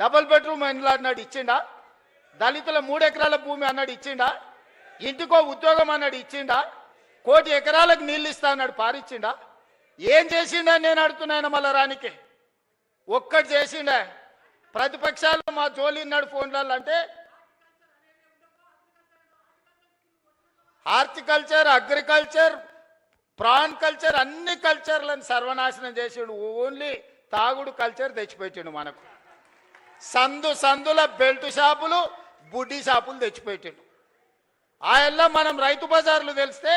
Double bedroom ఇండ్లు అన్నాడు ఇచ్చిండా? దళితుల 3 ఎకరాల భూమి అన్నాడు ఇచ్చిండా? ఇంటికో ఉద్యోగం అన్నాడు ఇచ్చిండా? 1 కోటి ఎకరాలకు నీళ్ళు ఇస్తా అన్నాడు పారిచ్చిండా? ఏం చేసిండా నేను అడుగుతున్నాను మళ్ళా రానికి ఒక్కటి చేసిండా? ప్రతిపక్షాలు మా జోలి ఉన్నాడు ఫోన్లలో అంటే హార్టికల్చర్, అగ్రికల్చర్, ప్రాన్ కల్చర్ అన్ని కల్చర్లను సర్వనాశనం చేసిండు. ఓన్లీ తాగుడు కల్చర్ తెచ్చిపెట్టిండు మనకు. సందుల బెల్ట్ షాపులు, బుడ్డి షాపులు తెచ్చిపెట్టిండు. ఆయల్లో మనం రైతు బజార్లు తెలిస్తే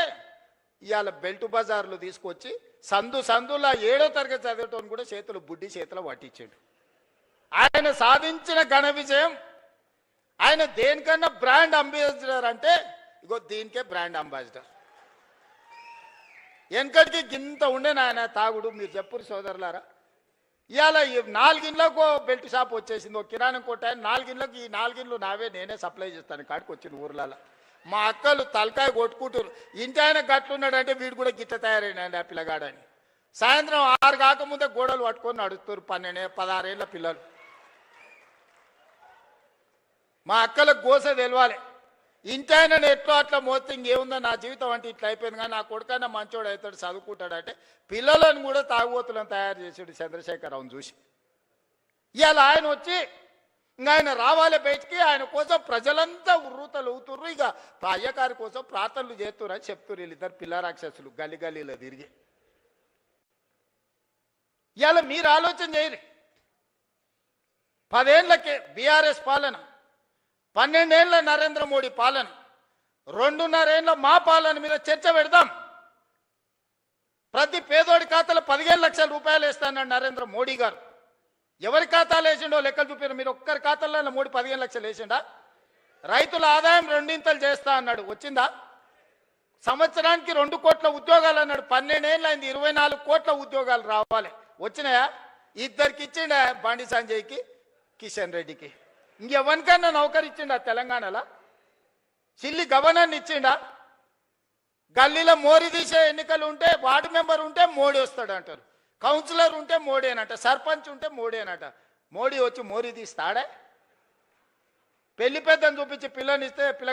ఇవాళ బెల్ట్ బజార్లు తీసుకొచ్చి సందుల 7వ తరగతి చదివేటోని కూడా చేతులు బుడ్డి చేతులు పట్టించాడు. ఆయన సాధించిన ఘన విజయం. ఆయన దేనికన్నా బ్రాండ్ అంబాసిడర్ అంటే ఇగో దీనికే బ్రాండ్ అంబాసిడర్. వెనకటికి గింత ఉండే నాయన తాగుడు. మీరు చెప్పురు సోదరులారా, ఇవాళ 4 ఇండ్లకు బెల్ట్ షాప్ వచ్చేసింది. ఒక కిరాణం కొట్ట 4 ఇండ్లకు, ఈ 4 ఇండ్లు నావే, నేనే సప్లై చేస్తాను కాడికి వచ్చింది ఊర్లలో. మా అక్కలు తలకాయ కొట్టుకుంటారు. ఇంటి ఆయన గట్లున్నాడంటే వీడు కూడా గిట్ట తయారైనాడు ఆ పిల్లగాడని. సాయంత్రం 6 కాకముందే గోడలు పట్టుకొని నడుస్తారు 12-16 ఏళ్ళ పిల్లలు. మా అక్కలకు గోస తెలవాలి. ఇంటి ఆయన ఎట్లో అట్లా మోస్తే ఇంకేముందో నా జీవితం అంటే ఇట్లా అయిపోయింది. కానీ నా కొడుకైనా మంచోడు అవుతాడు, చదువుకుంటాడంటే పిల్లలను కూడా తాగుబోతులను తయారు చేసాడు చంద్రశేఖరరావును చూసి. ఇవాళ ఆయన వచ్చి ఇంకా ఆయన రావాలి బయటికి. ఆయన కోసం ప్రజలంతా ఉర్రూతలు అవుతుర్రు. ఇక అయ్యగారి కోసం ప్రార్థనలు చేస్తున్నారు అని చెప్తున్నారు వీళ్ళిద్దరు పిల్ల రాక్షసులు గల్లీలో తిరిగి. ఇవాళ మీరు ఆలోచన చేయరు. 10 ఏళ్ళకే బీఆర్ఎస్ పాలన, 12 ఏళ్ళ నరేంద్ర మోడీ పాలన, 2.5 ఏళ్ళ మా పాలన మీద చర్చ పెడదాం. ప్రతి పేదోడి ఖాతాలో 15 లక్షల రూపాయలు వేస్తానన్నాడు నరేంద్ర మోడీ గారు. ఎవరి ఖాతాలు వేసిండో లెక్కలు చూపారు. మీరు ఒక్కరి ఖాతాలో మోడీ 15 లక్షలు వేసిండా? రైతుల ఆదాయం 2 చేస్తా అన్నాడు, వచ్చిందా? సంవత్సరానికి 2 కోట్ల ఉద్యోగాలు అన్నాడు. 12 ఏళ్ళు అయింది, 24 కోట్ల ఉద్యోగాలు రావాలి, వచ్చినాయా? ఇద్దరికి ఇచ్చిండా, బండి సంజయ్కి, కిషన్ రెడ్డికి. ఇంకెవరికన్నా నౌకరు ఇచ్చిండా తెలంగాణలో? చిల్లి గవర్నర్ని ఇచ్చిండా? గల్లీలో మోరీ తీసే ఎన్నికలు ఉంటే వార్డు మెంబర్ ఉంటే మోడీ వస్తాడు అంటారు, కౌన్సిలర్ ఉంటే మోడీ అనట, సర్పంచ్ ఉంటే మోడీ అనట. మోడీ వచ్చి మోరీ తీస్తాడే? పెళ్లి పెద్దని చూపించి పిల్లనిస్తే పిల్ల